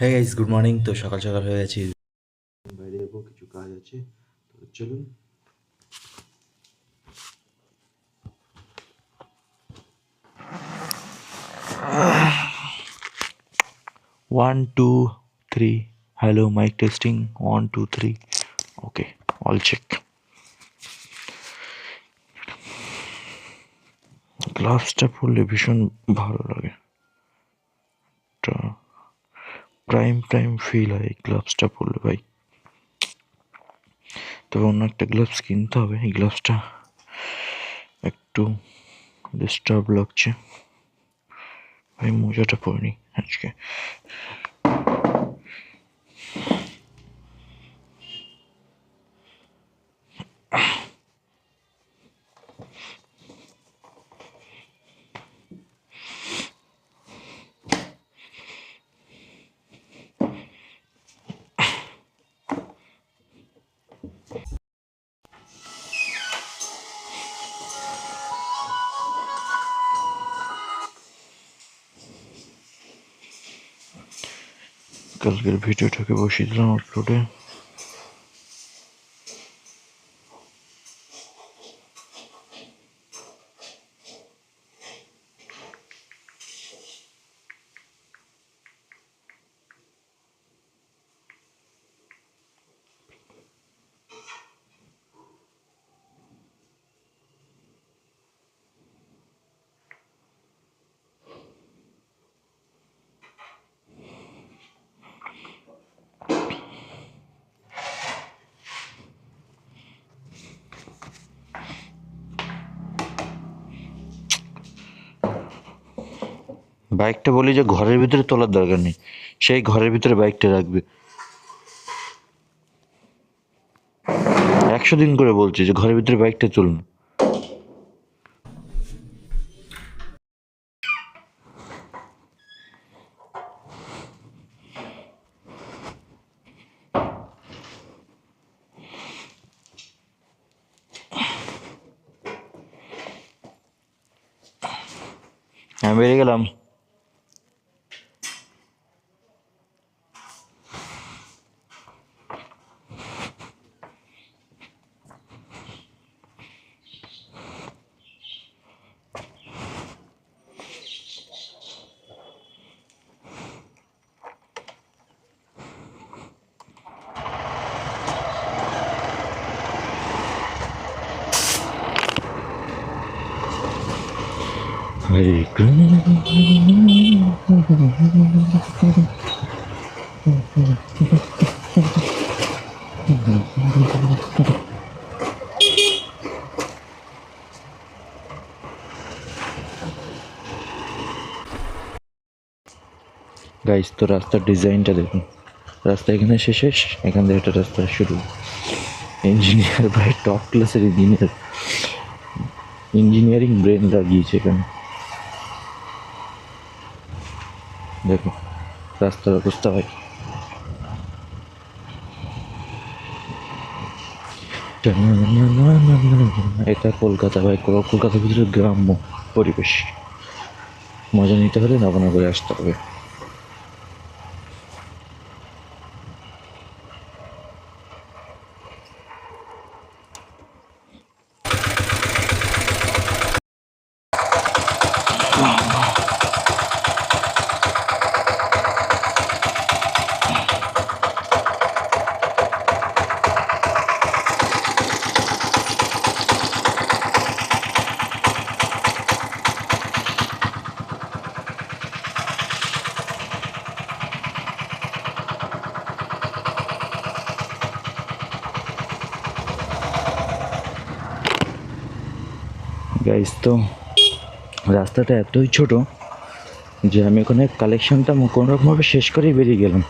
হ্যাঁ guys, good morning. তো সকাল সকাল হয়ে গেছি, বাইরে যাবো, কিছু কাজ আছে, তো চলুন। One two three, hello mike testing, 1 2 3, okay, all check. গ্লাভসটা পরলে ভীষণ ভালো লাগে, একটা প্রাইম প্রাইম ফিল হয় এই গ্লাভসটা পরলে ভাই। তবে অন্য একটা গ্লাভস কিনতে হবে, এই গ্লাভসটা একটু ডিস্টার্ব লাগছে ভাই। মোজাটা পরিনি আজকে। কালকের ভিডিওটাকে বসিয়ে দিলাম আপলোডে। বাইকটা বলি যে ঘরের ভিতরে তোলার দরকার নেই, সেই ঘরের ভিতরে বাইকটা রাখবে। 100 দিন করে বলছি যে ঘরের ভিতরে বাইকটা চলুন। আমি বেরিয়ে গেলাম। হরে গাইস, তো রাস্তার ডিজাইনটা দেখুন। রাস্তা এখানে শেষ, এখান থেকে একটা রাস্তা শুরু। ইঞ্জিনিয়ার ভাই, টপ ক্লাসের ইঞ্জিনিয়ার, ইঞ্জিনিয়ারিং ব্রেন লাগিয়েছে এখানে। দেখো রাস্তার অবস্থা ভাই। এটা কলকাতা ভাই, কলকাতার ভিতরে গ্রাম্য পরিবেশ। মজা নিতে হলে নবনগরে আসতে হবে। গাইস, তো রাস্তাটা এতই ছোট যে আমি ওখানে কালেকশনটা কোনোরকমভাবে শেষ করেই বেরিয়ে গেলাম।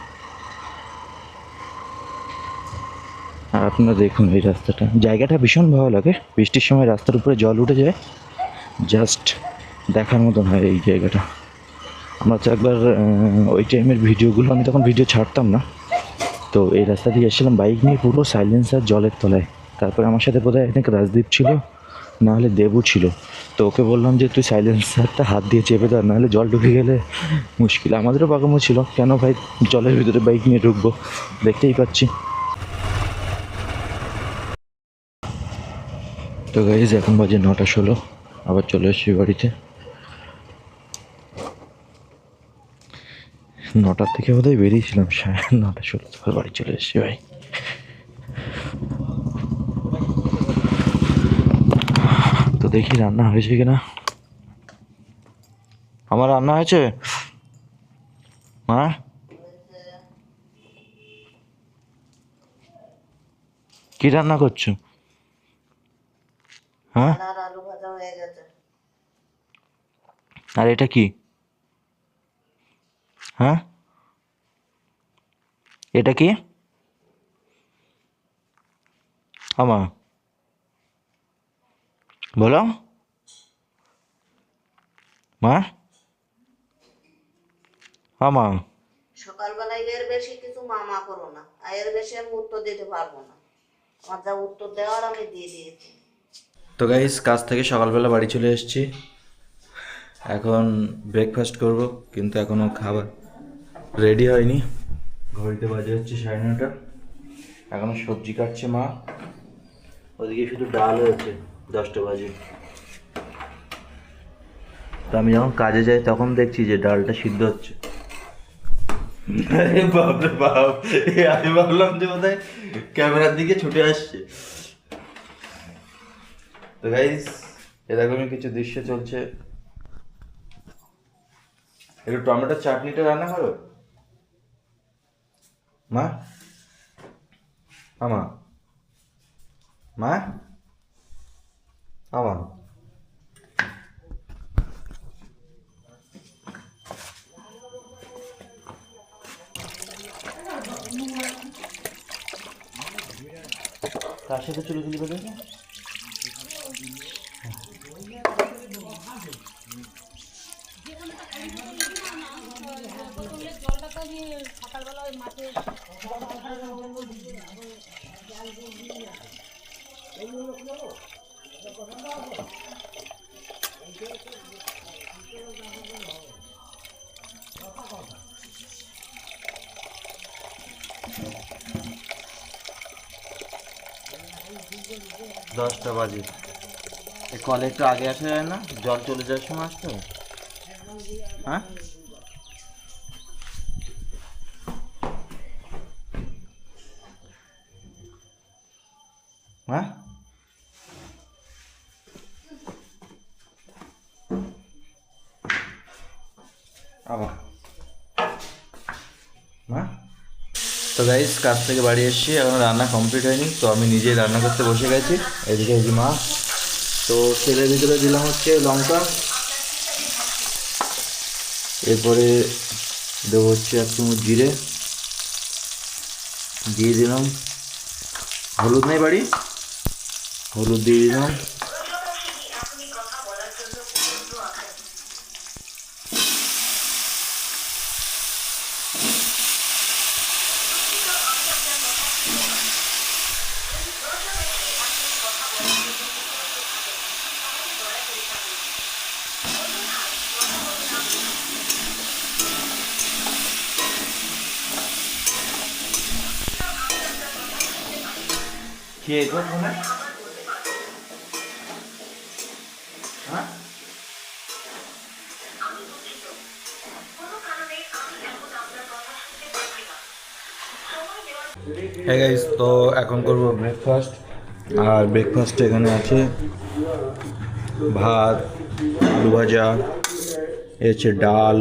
আর আপনারা দেখুন এই রাস্তাটা, জায়গাটা ভীষণ ভালো লাগে। বৃষ্টির সময় রাস্তার উপরে জল উঠে যায়, জাস্ট দেখার মতন হয় এই জায়গাটা। আমরা তো একবার ওই টাইমের ভিডিওগুলো, আমি তখন ভিডিও ছাড়তাম না, তো এই রাস্তা দিয়ে এসেছিলাম বাইক নিয়ে, পুরো সাইলেন্সার জলের তলায়। তারপরে আমার সাথে বোধহয় এখানে রাজদীপ ছিল, না হলে দেবু ছিল। তো তো ওকে বললাম যে তুই সাইলেন্সারটা হাত দিয়ে চেপে ধর, নাহলে জল ঢুকে গেলে মুশকিল। আমাদেরও পাকামো ছিল, কেন ভাই জলের ভিতরে বাইক নিয়ে ঢুকবো, দেখতেই পাচ্ছি। তো গাইজ এখন বাজে 9:16, আবার চলে এসেছি বাড়িতে। 9টার থেকে বোধহয় বেরিয়েছিলাম, 9:16 আবার বাড়ি চলে এসেছি ভাই। তো দেখি রান্না হয়েছে কিনা। আমার রান্না হয়েছে? হ্যাঁ, কি রান্না করছো? হ্যাঁ, আলু ভাজা হয়ে গেছে। আর এটা কি? হ্যাঁ, এটা কি? আমা বলো মা, আমা। সকালবেলায় এর বেশি কিছু মামা করো না, আর এর বেশি আমি উত্তর দিতে পারবো না। আমার যা উত্তর দেওয়ার আমি দিয়ে দিয়েছি। তো গাইস কাজ থেকে সকালবেলা বাড়ি চলে এসেছি, এখন ব্রেকফাস্ট করব, কিন্তু এখনও খাবার রেডি হয়নি। ঘড়িতে বাজে হচ্ছে 9:30, এখনও সবজি কাটছে মা, ওদিকে শুধু ডাল হয়েছে 10টা বাজে। তো আমি যখন কাজে যাই তখন দেখছি যে ডালটা সিদ্ধ হচ্ছে। আরে বাপরে বাপ, আমি ভাবলাম যে বোধহয় ক্যামেরার দিকে ছুটে আসছে। তো গাইস এরকমই কিছু দৃশ্য চলছে। একটু টমেটোর চাটনিটা রান্না করো মা। আমা, মা, আমা। কার সাথে চুরি করে? সকালবেলা ওই মাঠে 10টা বাজে, এই কলে একটু আগে আসা যায় না? জল চলে যাওয়ার সময় আসতে হবে। হ্যাঁ, হ্যাঁ, আবার মা। তো গাইস কাজ থেকে বাড়ি এসেছি, এখন রান্না কমপ্লিট হয়নি, তো আমি নিজেই রান্না করতে বসে গেছি। এদিকে এই যে মা, তো তেলের ভিতরে দিলাম হচ্ছে লঙ্কা, এরপরে দেবো হচ্ছে 1 চামচ জিরে, দিয়ে দিলাম হলুদ, নেই বাড়ি, হলুদ দিয়ে দিলাম, খেয়ে তো মনে হ্যাঁ। হ্যাঁ গাইস, তো এখন করবো ব্রেকফাস্ট। আর ব্রেকফাস্টে এখানে আছে ভাত, আলু ভাজা, এ হচ্ছে ডাল,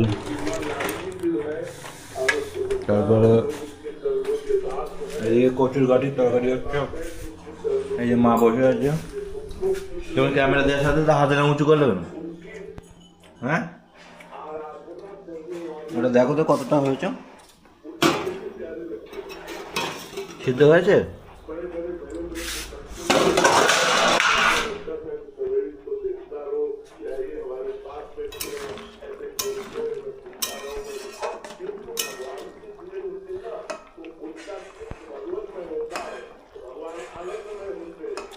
তারপরে এদিকে কচুর গাঠির তরকারি হচ্ছে। এই যে মা বসে আছে, তুমি ক্যামেরা দেওয়ার সাথে তো হাতের উঁচু করলে কেন? হ্যাঁ, ওটা দেখো তো কতটা হয়েছে, সিদ্ধ হয়েছে?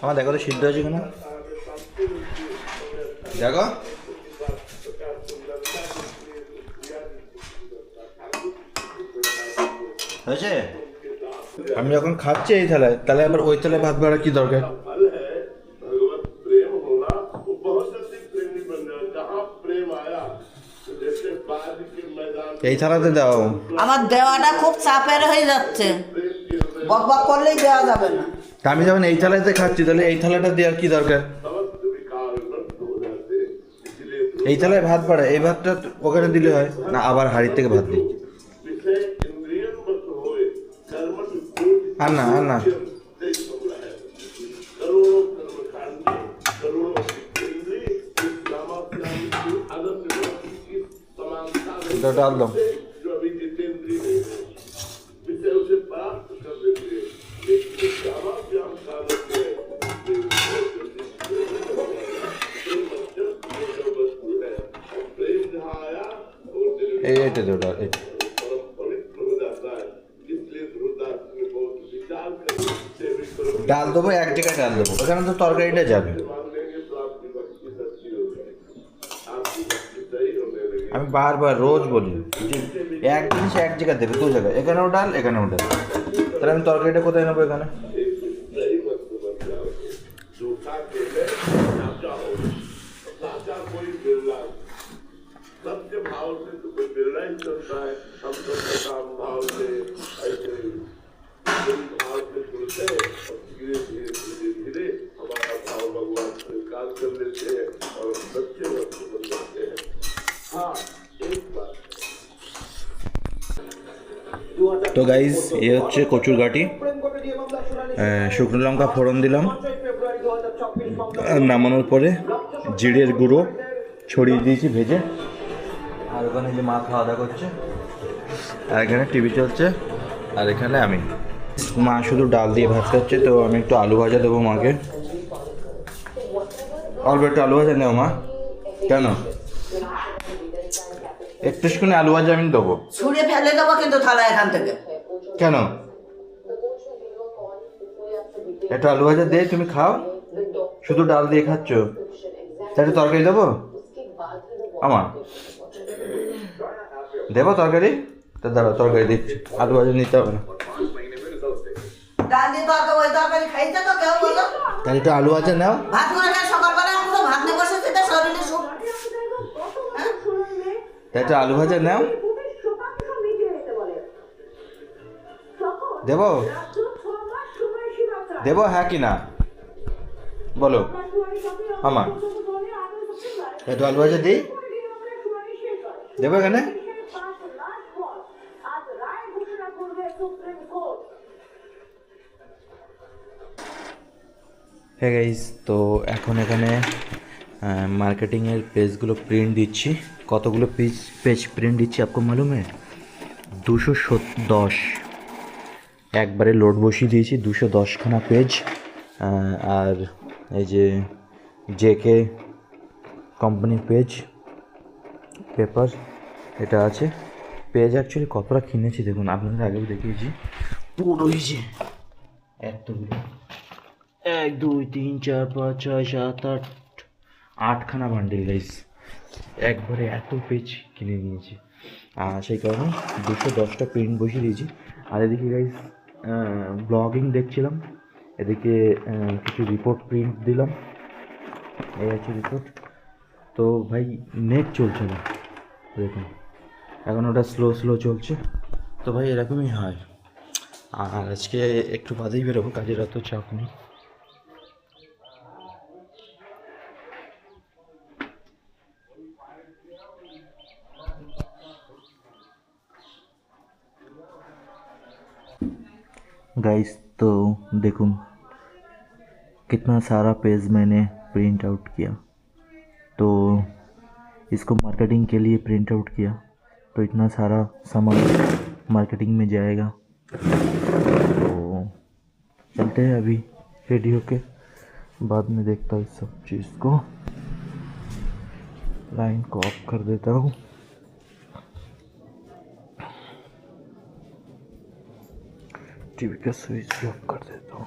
আমার দেখো তো সিদ্ধ হয়েছে কিনা, দেখো হয়েছে। আমি যখন খাচ্ছি এই থালায়, তাহলে আবার ওই থালায় ভাত বাড়া কি দরকার? এই থালাতে দাও। আমার দেওয়াটা খুব চাপের হয়ে যাচ্ছে, বক বক করলেই দেওয়া যাবে না। তা আমি যখন এই থালাতে খাচ্ছি, তাহলে এই থালাটা দেওয়ার কি দরকার? এই থালায় ভাত বাড়া, এই ভাতটা ওখানে দিলে হয় না? আবার হাঁড়ির থেকে ভাত দিই। আর না আর না, ডাল দাও। এইটা দাও ডাল। ডাল দেবো, এক জায়গায় ডাল দেবো, ওখানে তো তরকারিটা যাবে। আমি বারবার রোজ বলি যে এক জিনিস এক জায়গায় দেবে, দু জায়গায়, এখানেও ডাল এখানেও ডাল, তাহলে আমি তরকারিটা কোথায় নেবো? এখানে তো গাইজ, এ হচ্ছে কচুর গাটি, শুকনো লঙ্কা ফোড়ন দিলাম, নামানোর পরে জিরের গুঁড়ো ছড়িয়ে দিয়েছি ভেজে। আর ওখানে যে মা খাওয়া দাওয়া করছে, আর এখানে টিভি চলছে, আর এখানে আমি। মা শুধু ডাল দিয়ে ভাত খাচ্ছে, তো আমি একটু আলু ভাজা দেবো মাকে। অল্প একটু আলু ভাজা নেও মা। কেন? একটুখানি আলু ভাজা আমি দেবো। ছুঁড়ে ফেলে দেবো কিন্তু থালা এখান থেকে। কেন? একটু আলু ভাজা দিয়ে তুমি খাও, শুধু ডাল দিয়ে খাচ্ছ, তাহলে তরকারি দেবো? আমার দেবো তরকারি? তো দাঁড়াও, তরকারি দিচ্ছি, আলু ভাজা নিতে হবে না। ডাল দিয়ে তরকারি, ওই তরকারি খাইতে তো কেউ বলো। তাহলে একটু আলু ভাজা নাও। ভাত করে খাই সকালবেলা, আমরা ভাত নিয়ে বসেছি তো শরীরে সুখ। তাই একটু আলু ভাজা নাও। দেবো? দেবো হ্যাঁ কি না বলো আমার? একটু আলু ভাজা দিই, দেবো এখানে? হ্যাঁ গাইস, তো এখন এখানে মার্কেটিংয়ের পেজগুলো প্রিন্ট দিচ্ছি। কতগুলো পেজ প্রিন্ট দিচ্ছি আপকো মালুম है? 210 একবারে লোড বসিয়ে দিয়েছি, 210খানা পেজ। আর এই যে জেকে কোম্পানির পেজ পেপার এটা আছে। পেজ অ্যাকচুয়ালি কতটা কিনেছি দেখুন, আপনাদের আগেও দেখিয়েছি। পুরো এই যে এতগুলো, 1 2 3 4 5 6 7 8 8খানা বান্ডিল গাইস, একবারে এত পেজ কিনে নিয়েছি। সেই কারণে 210টা প্রিন্ট বসিয়ে দিয়েছি। আর এদিকে গাইস ব্লগিং দেখছিলাম, এদিকে কিছু রিপোর্ট প্রিন্ট দিলাম, এই আছে রিপোর্ট। তো ভাই নেট চলছে না দেখুন, এখন ওটা স্লো চলছে। তো ভাই এরকমই হয়। আর আজকে একটু বাদেই বেরোবো, কাজের অত চাপ নেই। गाइस तो देखूं कितना सारा पेज मैंने प्रिंट आउट किया, तो इसको मार्केटिंग के लिए प्रिंट आउट किया, तो इतना सारा सामान मार्केटिंग में जाएगा। तो चलते हैं अभी रेडी होके, बाद में देखता हूँ इस सब चीज़ को। लाइन को ऑफ कर देता हूँ। टीवी का स्विच भी ऑफ कर देता हूँ।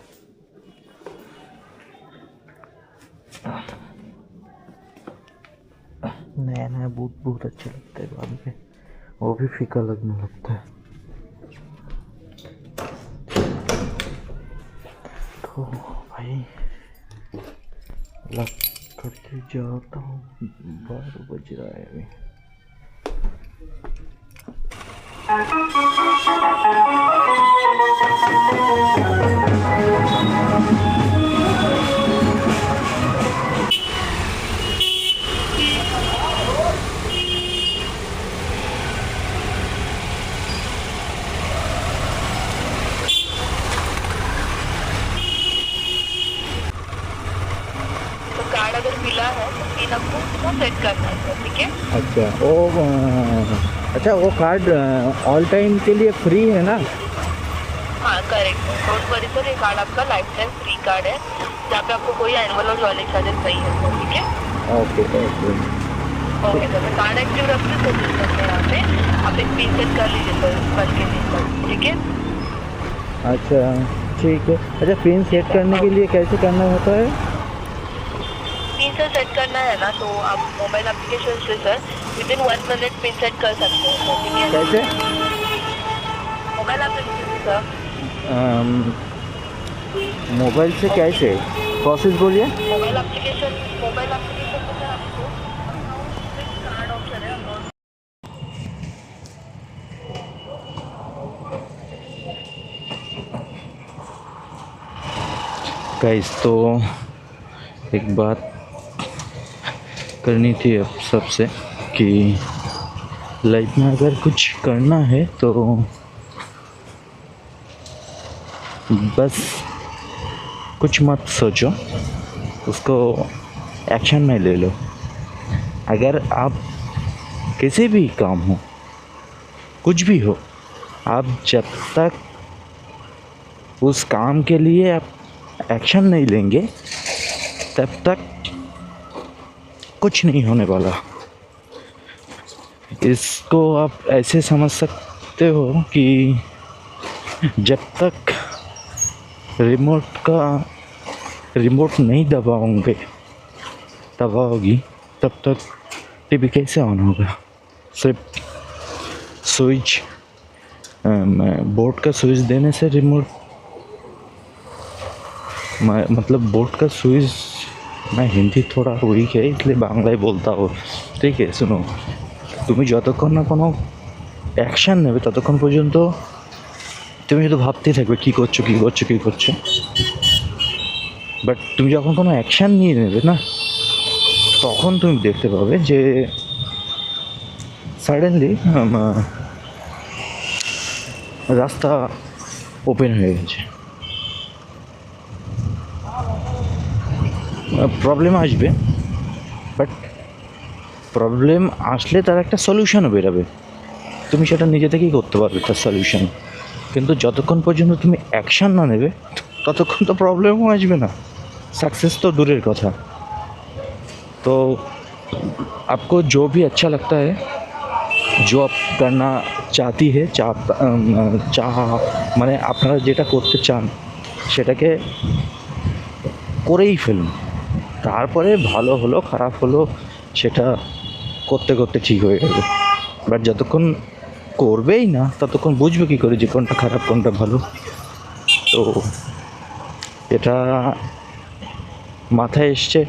नया नया बूट बहुत अच्छा लगता है, बाद में वो भी फीका लगने लगता है। तो भाई लग करके जाता हूँ, 12 बज रहा है अभी। कार्ड अगर मिला है तो पिन आपको वो सेट करना है, ठीक है। अच्छा अच्छा वो कार्ड ऑल टाइम के लिए फ्री है ना? हाँ करेक्ट, डोंट वरी सर, ये कार्ड आपका लाइफ टाइम फ्री कार्ड है, जहाँ पे आपको कोई एनुअल और जॉइनिंग चार्जेस नहीं है सर, ठीक है। ओके ओके ओके सर, मैं कार्ड एक्टिव रखते हैं कोशिश करते हैं यहाँ पे, आप एक पिन सेट कर लीजिए सर कल के दिन तक, ठीक है। अच्छा ठीक है। अच्छा पिन सेट करने के लिए कैसे करना होता है? पिन सर सेट करना है ना, तो आप मोबाइल एप्लीकेशन से sir within 1 minute pin set कर सकते हैं सर, ठीक है। कैसे? मोबाइल एप्लीकेशन से सर, मोबाइल से कैसे प्रोसेस बोलिए? मोबाइल एप्लीकेशन में सर आपको कार्ड ऑप्शन है। गाइस तो एक बात करनी थी अब सबसे कि लाइफ में अगर कुछ करना है तो बस कुछ मत सोचो, उसको एक्शन में ले लो। अगर आप किसी भी काम हो, कुछ भी हो, आप जब तक उस काम के लिए आप एक्शन नहीं लेंगे तब तक कुछ नहीं होने वाला। इसको आप ऐसे समझ सकते हो कि जब तक रिमोट नहीं दबाओगी तब तक टीवी कैसे ऑन होगा? सिर्फ स्विच बोर्ड का स्विच देने से रिमोट मतलब बोर्ड का स्विच, मैं हिंदी थोड़ा वीक है इसलिए बांग्लाয় বলতা हो, ঠিক আছে? শুনো, তুমি যতক্ষণ না কোনো অ্যাকশান নেবে ততক্ষণ পর্যন্ত তুমি শুধু ভাবতেই থাকবে কী করছো কী করছো কী করছো। বাট তুমি যখন কোনো অ্যাকশান নিয়ে নেবে না, তখন তুমি দেখতে পাবে যে সাডেনলি রাস্তা ওপেন হয়ে গেছে। প্রবলেম আসবে, বাট প্রবলেম আসলে তার একটা সলিউশনও বেরোবে, তুমি সেটা নিজে থেকেই করতে পারবে তার সলিউশন। কিন্তু যতক্ষণ পর্যন্ত তুমি অ্যাকশান না নেবে ততক্ষণ তো প্রবলেমও আসবে না, सक्सेस तो दूर कथा। तो आपको जो भी अच्छा लगता है, जो आप करना चाहती है মানে আপনারা যেটা করতে চান সেটাকে করেই ফেলুন। তারপরে ভালো হলো খারাপ হলো সেটা করতে করতে ঠিক হয়ে যাবে। বাট যতক্ষণ করবেই না ততক্ষণ বুঝবে কী করে যে কোনটা খারাপ কোনটা ভালো। তো এটা মাথায় এসছে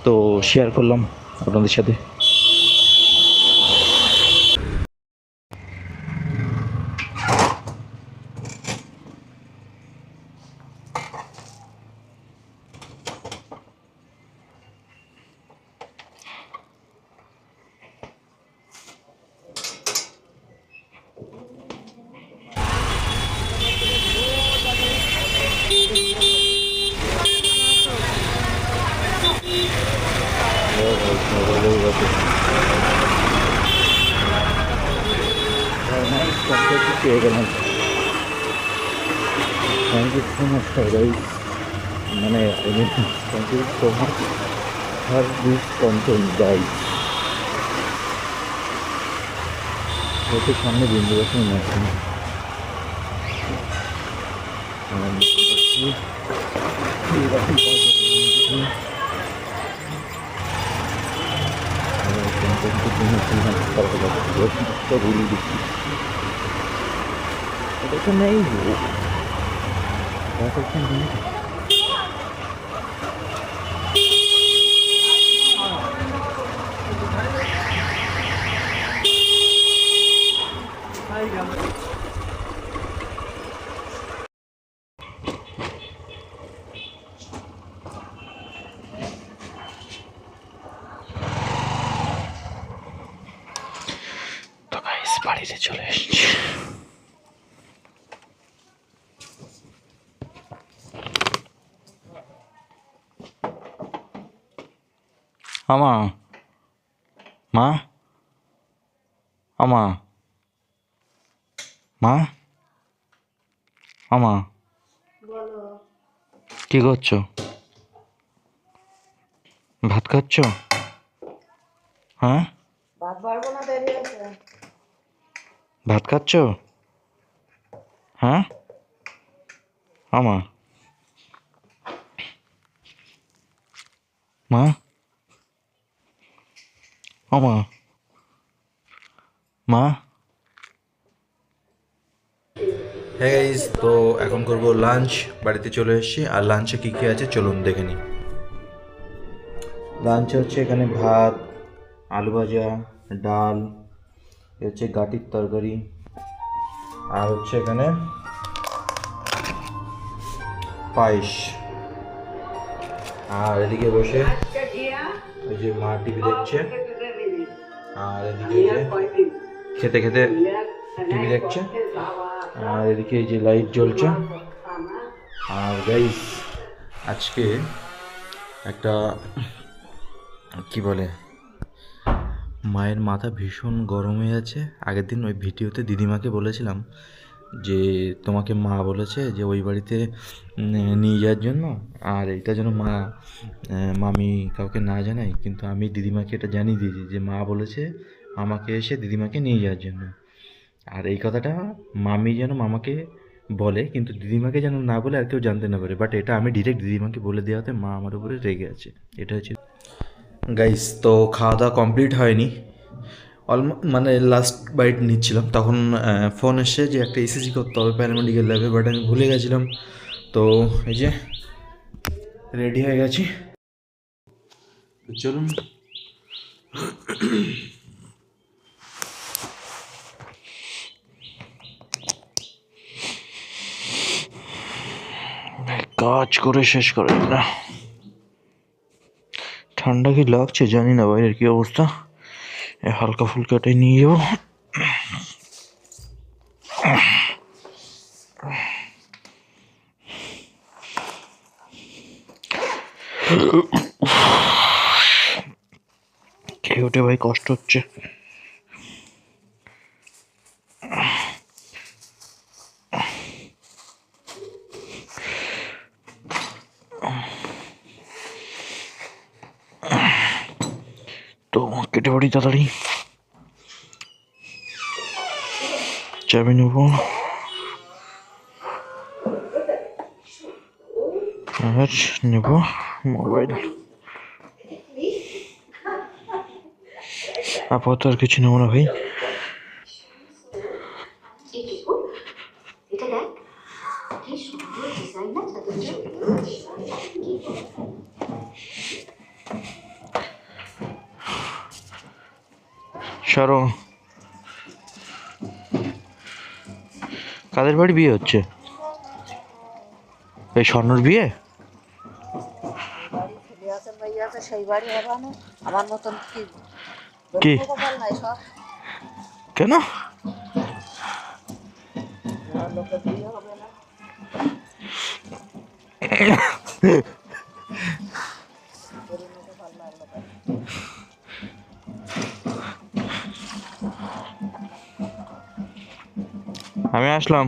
তো শেয়ার করলাম আপনাদের সাথে। পেয়ে গেলাম। Thank you so much guys, মানে thank you so much for this content guys. ওদের সামনে বিন্দুবাসন মাধ্যমে এরকম বলি দিচ্ছি এটা তো নেই গো। তো গাইস বাড়িতে চলে এসেছি। আমা মা আমা মা আমা বলো। কি করছো? ভাত খাচ্ছ? হ্যাঁ ভাত পারবো না, দেরি আছে। ভাত খাচ্ছ? হ্যাঁ আমা মা আমা মা। হ্যাঁ গাইস, তো এখন করবো লাঞ্চ। বাড়িতে চলে এসেছি, আর লাঞ্চে কী কী আছে চলুন দেখে নিই। লাঞ্চে হচ্ছে এখানে ভাত, আলু ভাজা, ডাল, এ হচ্ছে গাটির তরকারি, আর হচ্ছে এখানে পায়েস। আর এদিকে বসে ওই যে মা টিভি দেখছে, আর এদিকে এই যে খেতে খেতে টিভি দেখছে, আর এদিকে এই যে লাইট জ্বলছে। আর গাইস আজকে একটা কি বলে, মায়ের মাথা ভীষণ গরম হয়ে আছে। আগের দিন ওই ভিডিওতে দিদিমাকে বলেছিলাম যে তোমাকে মা বলেছে যে ওই বাড়িতে নিয়ে যাওয়ার জন্য, আর এটা যেন মামি কাউকে না জানায়। কিন্তু আমি দিদিমাকে এটা জানিয়ে দিয়েছি যে মা বলেছে আমাকে এসে দিদিমাকে নিয়ে যাওয়ার জন্য। আর এই কথাটা মামি যেন মামাকে বলে, কিন্তু দিদিমাকে যেন না বলে আর কেউ জানতে না পারে। বাট এটা আমি ডিরেক্ট দিদিমাকে বলে দেওয়াতে মা আমার উপরে রেগে আছে। এটা হচ্ছে গাইস। তো খাওয়া দাওয়া কমপ্লিট হয়নি, মানে লাস্ট বাইট নিচ্ছিলাম, তখন ফোন এসছে যে একটা ইসিজি করতে হবে প্যারামেডিক্যাল ল্যাবে। বাট আমি ভুলে গেছিলাম। তো এই যে রেডি হয়ে গেছি, তো চলুন। কাজ করে শেষ করে না, ঠান্ডা কি লাগছে জানি না, বাইরের কি অবস্থা। হালকা ফুলকাটাই নিয়ে যাবো। খেয়ে উঠে ভাই কষ্ট হচ্ছে। তো কেটে পড়ি তাড়াতাড়ি, চাবি নেব আর নেব মোবাইল। আপাতত আর কিছু নেবো না ভাই। সরো, কাদের বাড়ি বিয়ে হচ্ছে? এই স্বর্ণর বিয়ে? বাড়ি ছেলে আছে, মেয়ে আছে, সেই বাড়ি হবে না। আমার মতন কি কপাল নাই সব। কেন? আমার লোকের বিয়ে হবে না। আমি আসলাম।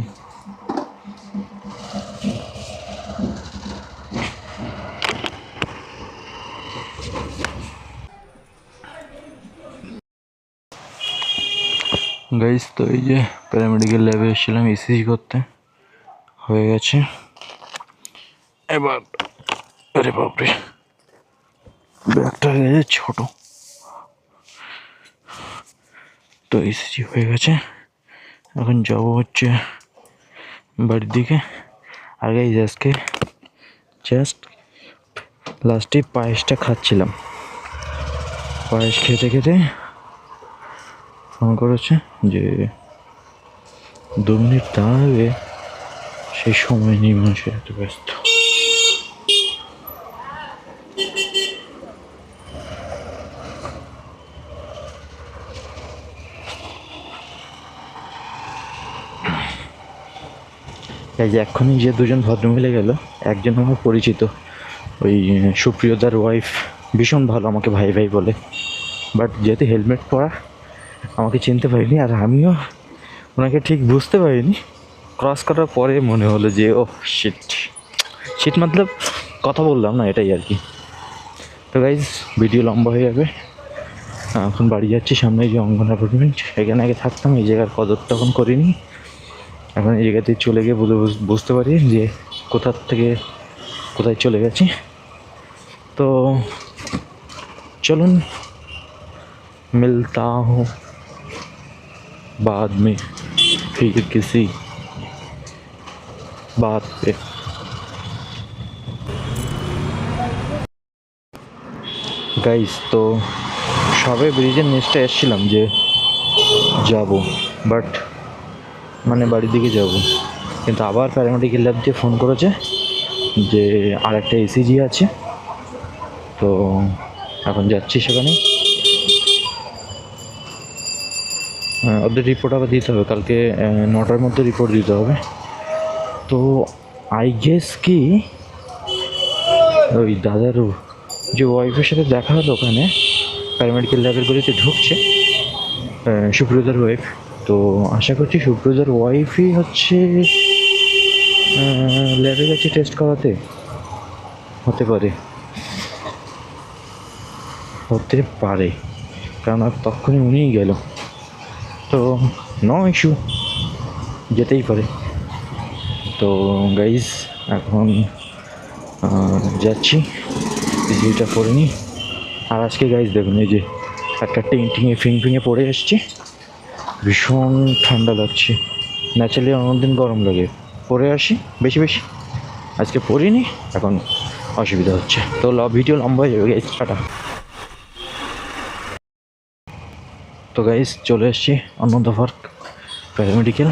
গাইস, তো এই যে প্যারামেডিক্যাল ল্যাবে এসেছিলাম ইসিজি করতে, হয়ে গেছে। এবার আরে বাপরে, ব্যাগটা হয়ে গেছে ছোট। তো এসেছি, হয়ে গেছে। এখন যাবো হচ্ছে বাড়ির দিকে। আর গাইস আজকে জাস্ট লাস্টে পায়েসটা খাচ্ছিলাম, পায়েস খেতে খেতে ফোন করেছে যে 2 মিনিট দাঁড়াবে, সেই সময় নেই, মানুষের এত ব্যস্ত। এই যে এক্ষুনি যে দুজন ভদ্রমহিলা গেল, একজন আমার পরিচিত, ওই সুপ্রিয়দার ওয়াইফ, ভীষণ ভালো, আমাকে ভাই ভাই বলে। বাট যেহেতু হেলমেট পরা আমাকে চিনতে পারিনি, আর আমিও ওনাকে ঠিক বুঝতে পারিনি। ক্রস করার পরে মনে হলো যে ও শিট শিট, মতলব কথা বললাম না, এটাই আর কি। তো গাইজ ভিডিও লম্বা হয়ে যাবে, এখন বাড়ি যাচ্ছি। সামনে যে অঙ্গন অ্যাপার্টমেন্ট, এখানে আগে থাকতাম, এই জায়গার কদর তখন করিনি। এখন এই জায়গাতে চলে গিয়ে বুঝতে পারি যে কোথার থেকে কোথায় চলে গেছি। তো চলুন मिलता हूँ बाद में फिर किसी बात पे। গাইস তো সবে ব্রিজের নিচটা এসেছিলাম যে যাব, বাট মানে বাড়ির দিকে যাব, কিন্তু আবার প্যারামেডিক্যাল ল্যাব দিয়ে ফোন করেছে যে আর একটা এসিজি আছে। তো এখন যাচ্ছি সেখানে, ওদের রিপোর্ট আবার দিতে হবে কালকে 9টার মধ্যে রিপোর্ট দিতে হবে। তো আই গেস কি ওই দাদারও যে ওয়াইফের সাথে দেখা হলো ওখানে প্যারামেডিক্যাল ল্যাবের গলিতে ঢুকছে, সুপ্রিয়দার ওয়াইফ। তো আশা করছি সুপ্রিয়দার ওয়াইফই হচ্ছে ল্যাবে গেছে টেস্ট করাতে, হতে পারে কারণ আর তখনই উনিই গেল। তো নো ইস্যু, যেতেই পারে। তো গাইজ এখন যাচ্ছি, ভিডিওটা করে নিই। আর আজকে গাইজ দেখুন, এই যে একটা টিঙে ফিঙে পড়ে এসছি, ভীষণ ঠান্ডা লাগছে। ন্যাচারালি অন্যদিন গরম লাগে, পরে আসি বেশি বেশি, আজকে পড়িনি, এখন অসুবিধা হচ্ছে। তো ভিডিও লম্বা হয়ে যাবে গাইজ, টাটা। তো গাইজ চলে এসছি অনন্ত পার্ক প্যারামেডিক্যাল।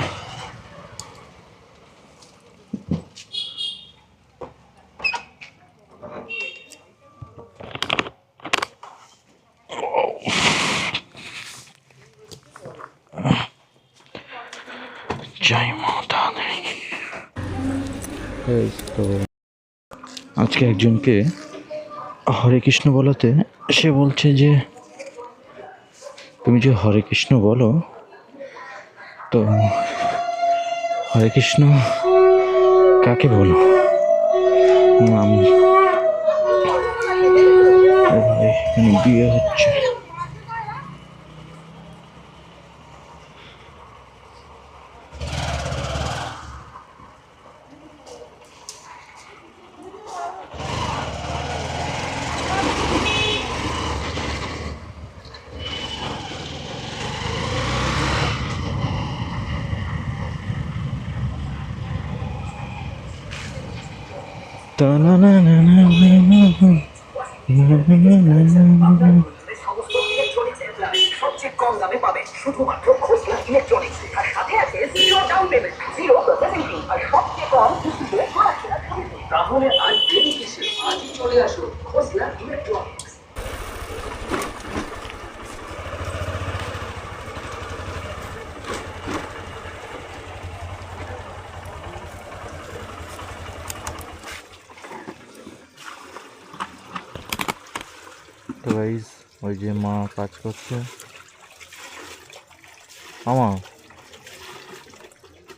জয় মাতা দি। তো আজকে একজনকে হরে কৃষ্ণ বলাতে সে বলছে যে তুমি যে হরে কৃষ্ণ বলো, তো হরে কৃষ্ণ কাকে বলো? বিয়ে হচ্ছে। সবচেয়ে কম দামে পাবে শুধুমাত্র খোসলা ইলেকট্রনিক্স, আর সাথে আছে 0 ডাউন পেমেন্ট, 0 প্রসেসিং, আর সবচেয়ে কম কিস্তিতে পড়াশোনা শুরু। তাহলে আর দেরি কিসে? আজই চলে আসুন খোসলা ইলেকট্রনিক্স। তো গাইস ওই যে মা কাজ করছে, আমা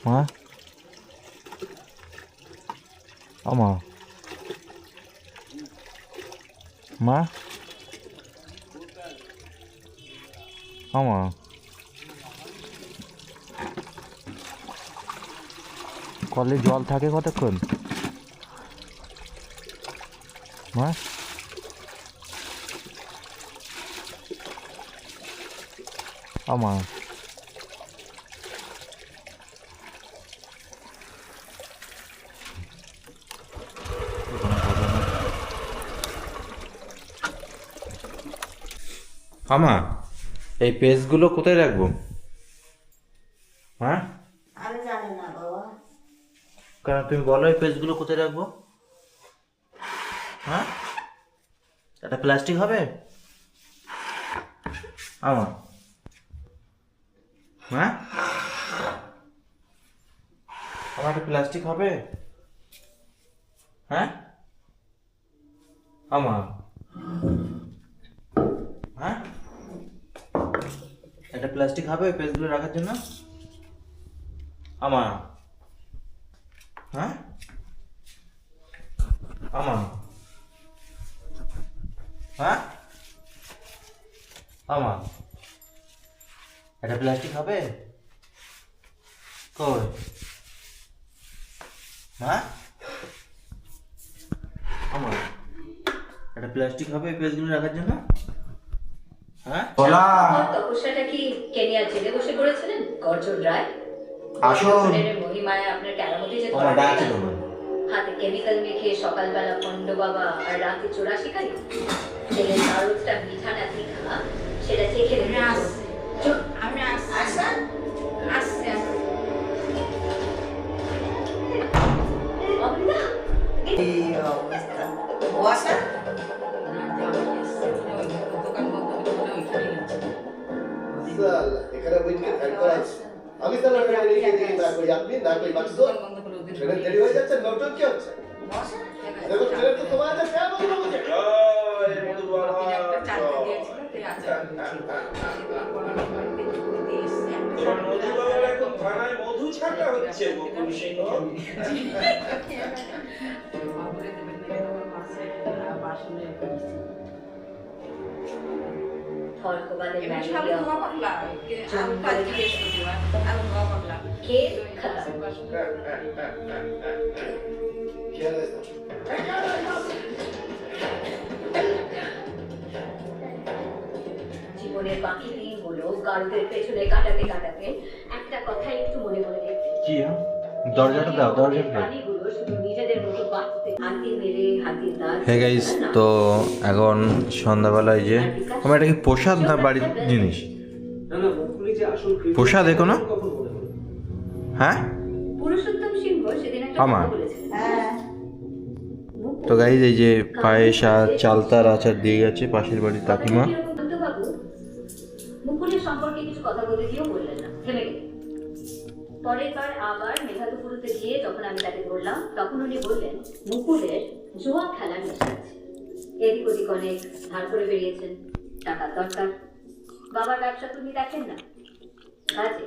মা আমা মা আমা কলে জল থাকে কতক্ষণ মা? আমা আমা এই পেজগুলো কোথায় রাখবো? হ্যাঁ আমি জানি না বাবা। কারণ তুমি বলো এই পেজগুলো কোথায় রাখবো? হ্যাঁ এটা প্লাস্টিক হবে আমা? হ্যাঁ আমার এটা প্লাস্টিক হবে? হ্যাঁ আমা? হ্যাঁ এটা প্লাস্টিক হবে ওই পেজগুলো রাখার জন্য আমা? হ্যাঁ আমা? হ্যাঁ আমা এটা প্লাস্টিক হবে কই? হ্যাঁ আমা এটা প্লাস্টিক হবে এই পেজগুলো রাখার জন্য? হ্যাঁ বলা তপস্যাটা কি কেনিয়ার জেলে বসে করেছিলেন গর্জন রায়? আসুন মহিমায় আপনার কেরামতি যে আমার ডাকছে তোমার হাতে কেমিক্যাল মেখে সকালবেলা পণ্ড বাবা আর রাতে চোরা শিকারি ছেলের চারুতটা মিঠা না তিখা সেটা চেখে দেখে আমি আসছি আচ্ছা আসছি অবিতা কি অবস্থা বসা দোকান বন্ধ করে বলে ওইখানে গেছে। এখানে বইকে ফ্যান করা আছে আমি তো রেখে দিই না করি আপনি না করি বাকি তো দোকান বন্ধ করে ওদের ট্রেনের দেরি হয়ে যাচ্ছে নটন কি হচ্ছে বসা দেখো ট্রেন তো তোমার আছে কেন বলবো বুঝে একটা চালতে দিয়েছিল তুই আছে তোমার মধু বাবার এখন থানায় মধু ছাকা হচ্ছে বকুল সিংহ। বাবুরে দেবেন না কেন মাসে বাসনে করেছি ফলকবাদের এমনি সব ম্যালেরিয়া ধোয়া পাগলা আমি কাজ জিজ্ঞেস করছি আমি ধোয়া পাগলা কে খাতা খেয়াল আছে জীবনের বাকি দিনগুলো গাড়িদের পেছনে কাটাতে কাটাতে একটা কথা একটু মনে মনে দেখতে কি দরজাটা দাও দরজাটা দাও প্রাণীগুলো শুধু নিজেদের মতো বাঁচতে হাতি মেরে হাতির দাঁত হ্যাঁ গাইস তো এখন সন্ধ্যাবেলায় যে আমার এটা কি প্রসাদ না বাড়ির জিনিস? প্রসাদ দেখো না হ্যাঁ পুরুষোত্তম সিংহ সেদিন একটা আমার। কথা বলেছিলেন হ্যাঁ তো গাইজ এই যে পায়েস আর চালতার আচার দিয়ে গেছে পাশের বাড়ির কাকিমা। বাবু মুকুলের সম্পর্কে কিছু কথা বলে দিয়েও বললেন না, থেমে গেলেন। পরের বার আবার মেঘাতুপুরতে গিয়ে যখন আমি তাকে ধরলাম তখন উনি বললেন মুকুলের জুয়া খেলার নেশা আছে, এদিক ওদিক অনেক ধার করে বেরিয়েছেন, টাকার দরকার। বাবার ব্যবসা তুমি দেখেন না, কাজে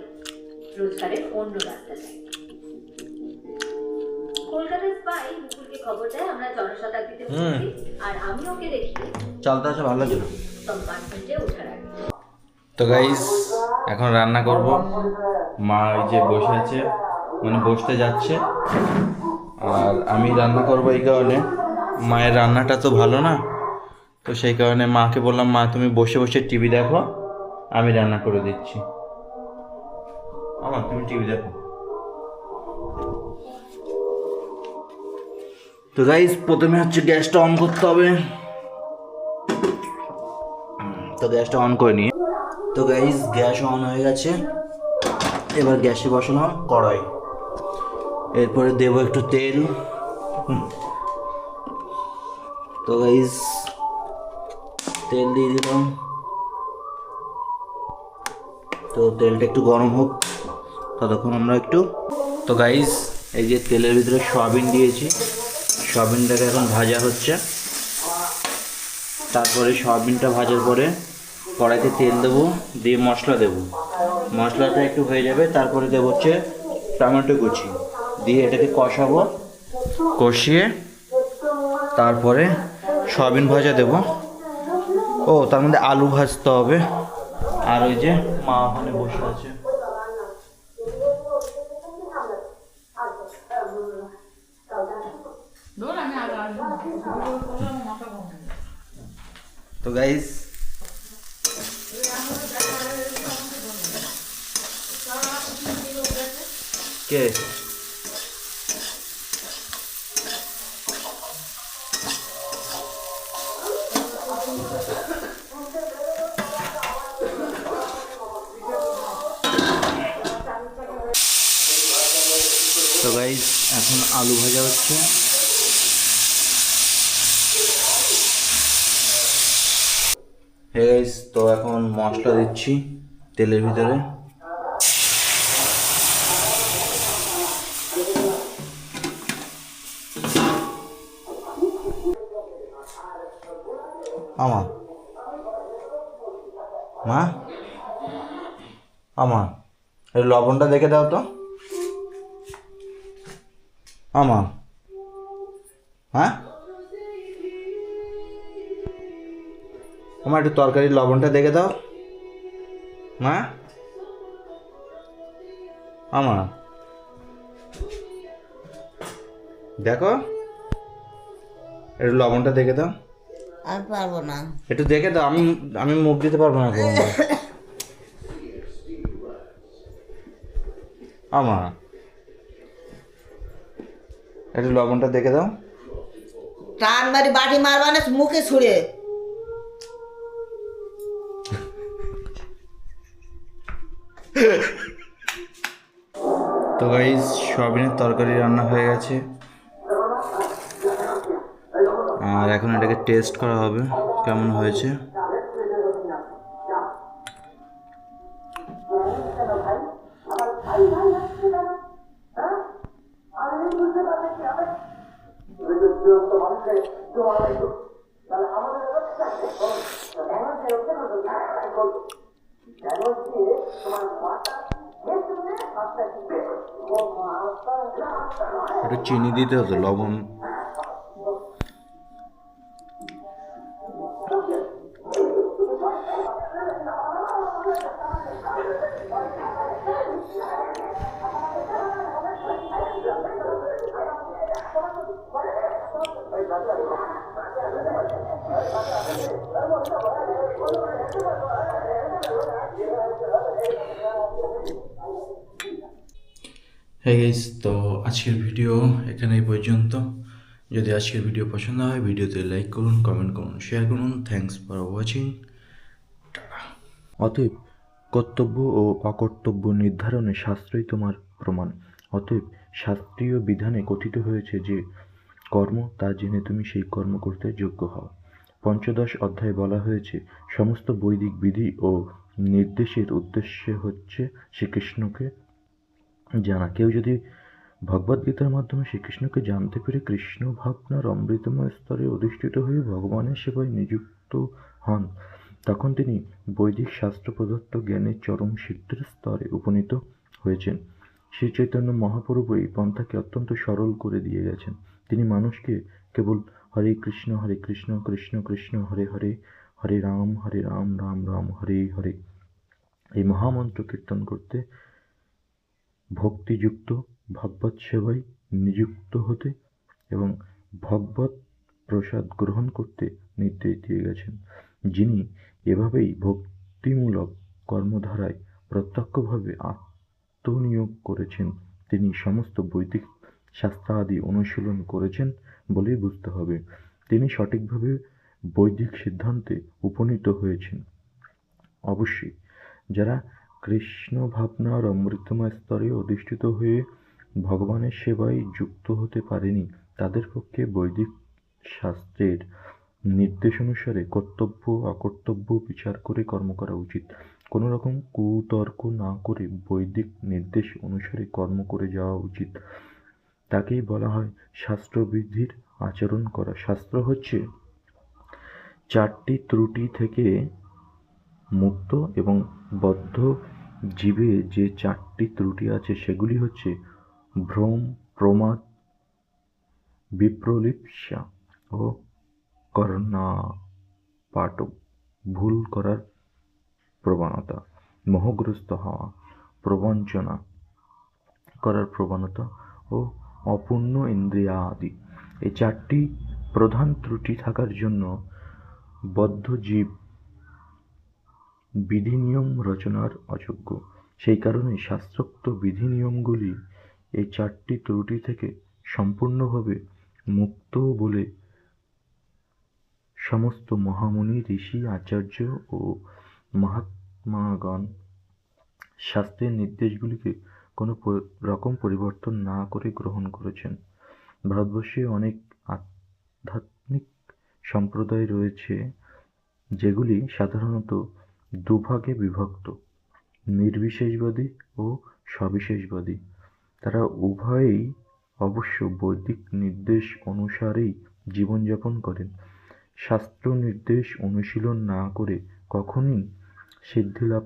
রোজগারের অন্য রাস্তা চাই। কলকাতার স্পাই মুকুলকে খবর দেয় আমরা জনশতাব্দীতে পৌঁছি, আর আমি ওকে দেখি চালতা আচার ভালো লাগছে না। কম্পার্টমেন্টে ওঠার আগে। তো গাইজ এখন রান্না করব। মা ওই যে বসে আছে মানে বসতে যাচ্ছে আর আমি রান্না করব। এই কারণে মায়ের রান্নাটা তো ভালো না, তো সেই কারণে মাকে বললাম মা তুমি বসে বসে টিভি দেখো, আমি রান্না করে দিচ্ছি। আমার তুমি টিভি দেখো। তো গাইজ প্রথমে হচ্ছে গ্যাসটা অন করতে হবে, তো গ্যাসটা অন করে নিয়ে। তো গাইজ গ্যাস অন হয়ে গেছে, এবার গ্যাসে বসালাম কড়াই, এরপরে দেব একটু তেল। তো গাইজ তেল দিয়ে দিলাম, তো তেলটা একটু গরম হোক ততক্ষণ আমরা একটু। তো গাইজ এই যে তেলের ভিতরে সয়াবিন দিয়েছি, সয়াবিনটাকে এখন ভাজা হচ্ছে। তারপরে সয়াবিনটা ভাজার পরে কড়াইতে তেল দেবো, দিয়ে মশলা দেবো, মশলাটা একটু হয়ে যাবে তারপরে দেবো হচ্ছে টমেটো কুচি, দিয়ে এটাকে কষাবো, কষিয়ে তারপরে সয়াবিন ভাজা দেবো। ও তার মধ্যে আলু ভাজতে হবে। আর ওই যে মা ওখানে বসে আছে। ধর আমি আর আসবো মাথা বন্ধ। তো গাইস কে তো গাইস এখন আলু ভাজা হচ্ছে। হে গাইস, তো এখন মশলা দিচ্ছি তেলের ভিতরে। আমা মা আমা এই লবণটা দেখে দাও তো। আমা হ্যাঁ আমার একটু তরকারির লবণটা দেখে দাও মা। আমা দেখো একটু লবণটা দেখে দাও। আর পারবো না। একটু দেখে দাও, আমি আমি মুখ দিতে পারবো না এখন। আমা একটু লবণটা দেখে দাও। টান মারি বাটি মারবা না মুখে ছুঁড়ে। তো গাইস সয়াবিনের তরকারি রান্না হয়ে গেছে, আর এখন এটাকে টেস্ট করা হবে কেমন হয়েছে। একটু চিনি দিতে হতো, লবণ। হ্যাঁ গাইস, তো আজকের ভিডিও এখানেই পর্যন্ত। যদি আজকের ভিডিও পছন্দ হয় ভিডিওতে লাইক করুন, কমেন্ট করুন, শেয়ার করুন। Thanks for watching. অতএব কর্তব্য ও অকর্তব্য নির্ধারণে শাস্ত্রই তোমার প্রমাণ। অতএব শাস্ত্রীয় বিধানে কথিত হয়েছে যে কর্ম তা জেনে তুমি সেই কর্ম করতে যোগ্য হও। পঞ্চদশ অধ্যায়ে বলা হয়েছে সমস্ত বৈদিক বিধি ও নির্দেশের উদ্দেশ্য হচ্ছে শ্রীকৃষ্ণকে জানা। কেউ যদি ভগবদ্গীতার মাধ্যমে শ্রীকৃষ্ণকে জানতে পেরে কৃষ্ণ ভাবনার অমৃতময় স্তরে অধিষ্ঠিত হয়ে ভগবানের সেবায় নিযুক্ত হন, তখন তিনি বৈদিক শাস্ত্র প্রদত্ত জ্ঞানের চরম সিদ্ধির স্তরে উপনীত হয়েছেন। শ্রী চৈতন্য মহাপ্রভু এই পন্থাকে অত্যন্ত সরল করে দিয়ে গেছেন। তিনি মানুষকে কেবল হরে কৃষ্ণ কৃষ্ণ কৃষ্ণ হরে হরে, হরে রাম রাম রাম হরে হরে এই মহামন্ত্র কীর্তন করতে, ভক্তিযুক্ত ভগবৎ সেবায় নিযুক্ত হতে এবং ভগবৎ প্রসাদ গ্রহণ করতে নির্দেশ দিয়ে গেছেন। যিনি এভাবেই ভক্তিমূলক কর্মধারায় প্রত্যক্ষভাবে আত্মনিয়োগ করেছেন, তিনি সমস্ত বৈদিক শাস্ত্রাদি অনুশীলন করেছেন বলেই বুঝতে হবে। তিনি সঠিকভাবে বৈদিক সিদ্ধান্তে উপনীত হয়েছেন। অবশ্যই যারা কৃষ্ণ ভাবনার অমৃতময় স্তরে অধিষ্ঠিত হয়ে ভগবানের সেবায় যুক্ত হতে পারেনি, তাদের পক্ষে বৈদিক শাস্ত্রের নির্দেশ অনুসারে কর্তব্য অকর্তব্য বিচার করে কর্ম করা উচিত। কোনো রকম কুতর্ক না করে বৈদিক নির্দেশ অনুসারে কর্ম করে যাওয়া উচিত। তাকেই বলা হয় শাস্ত্রবিধির আচরণ করা। শাস্ত্র হচ্ছে 4টি ত্রুটি থেকে মুক্ত এবং বদ্ধ জীবে যে 4টি ত্রুটি আছে সেগুলি হচ্ছে ভ্রম, প্রমাদ, বিপ্রলিপ্সা ও কর্ণাপাটক, ভুল করার প্রবণতা, মোহগ্রস্ত হওয়া, প্রবঞ্চনা করার প্রবণতা ও অপূর্ণ ইন্দ্রিয়াদি। এই 4টি প্রধান ত্রুটি থাকার জন্য বদ্ধ জীব বিধিনিয়ম রচনার অযোগ্য। সেই কারণে শাস্ত্রোক্ত বিধিনিয়মগুলি এই 4টি ত্রুটি থেকে সম্পূর্ণভাবে মুক্ত বলে সমস্ত মহামুনি, ঋষি, আচার্য ও মহাত্মাগণ শাস্ত্রের নির্দেশগুলিকে কোনো রকম পরিবর্তন না করে গ্রহণ করেছেন। ভারতবর্ষে অনেক আধ্যাত্মিক সম্প্রদায় রয়েছে যেগুলি সাধারণত দুভাগে বিভক্ত: নির্বিশেষবাদী ও সবিশেষবাদী। তারা উভয়েই অবশ্য বৈদিক নির্দেশ অনুসারেই জীবনযাপন করেন। শাস্ত্র নির্দেশ অনুশীলন না করে কখনই সিদ্ধিলাভ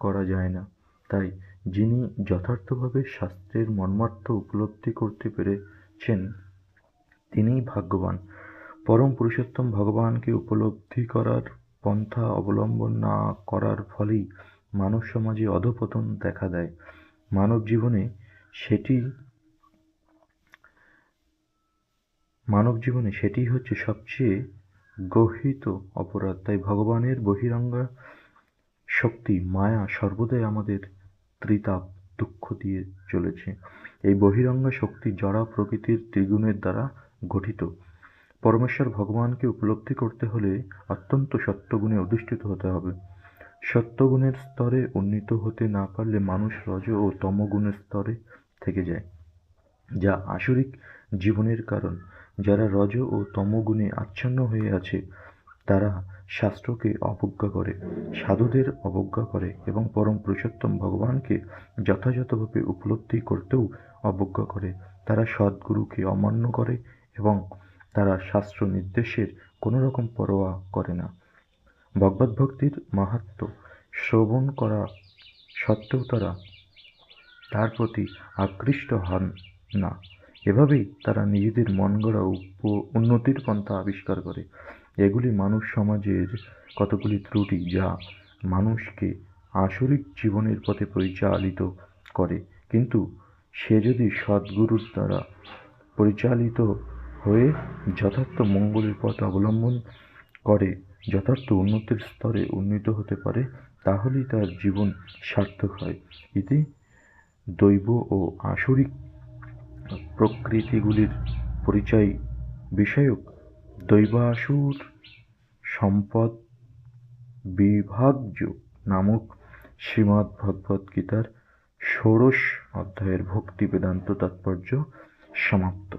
করা যায় না। তাই যিনি যথার্থভাবে শাস্ত্রের মর্মার্থ উপলব্ধি করতে পেরেছেন তিনিই ভাগ্যবান। পরম পুরুষোত্তম ভগবানকে উপলব্ধি করার পন্থা অবলম্বন না করার ফলেই মানব সমাজে অধঃপতন দেখা দেয়। মানব জীবনে সেটিই হচ্ছে সবচেয়ে গর্হিত অপরাধ। তাই ভগবানের বহিরঙ্গা শক্তি মায়া সর্বদাই আমাদের ত্রিতাপ দুঃখ দিয়ে চলেছে। এই বহিরঙ্গা শক্তি জড়া প্রকৃতির ত্রিগুণের দ্বারা গঠিত। পরমেশ্বর ভগবানকে উপলব্ধি করতে হলে অত্যন্ত সত্ত্বগুণে অধিষ্ঠিত হতে হবে। সত্ত্বগুণের স্তরে উন্নীত হতে না পারলে মানুষ রজ ও তমগুণের স্তরে থেকে যায়, যা আসরিক জীবনের কারণ। যারা রজ ও তমগুণে আচ্ছন্ন হয়ে আছে তারা শাস্ত্রকে অবজ্ঞা করে, সাধুদের অবজ্ঞা করে এবং পরম পুরুষোত্তম ভগবানকে যথাযথভাবে উপলব্ধি করতেও অবজ্ঞা করে। তারা সদ্গুরুকে অমান্য করে এবং তারা শাস্ত্র নির্দেশের কোনো রকম পরোয়া করে না। ভগবদ্ভক্তির মাহাত্ম্য শ্রবণ করা সত্ত্বেও তারা তার প্রতি আকৃষ্ট হন না। এভাবেই তারা নিজেদের মনগড়া উন্নতির পন্থা আবিষ্কার করে। এগুলি মানব সমাজের কতগুলি ত্রুটি যা মানুষকে আসরিক জীবনের পথে পরিচালিত করে। কিন্তু সে যদি সদ্গুরুর দ্বারা পরিচালিত হয়ে যথার্থ মঙ্গলের পথ অবলম্বন করে যথার্থ উন্নতির স্তরে উন্নীত হতে পারে, তাহলেই তার জীবন সার্থক হয়। ইতি দৈব ও আসরিক প্রকৃতিগুলির পরিচয় বিষয়ক দৈবাসুর সম্পদ বিভাজ্য নামক শ্রীমদ্ভগবদ্গীতার ১৬শ অধ্যায়ের ভক্তি বেদান্ত তাৎপর্য সমাপ্ত।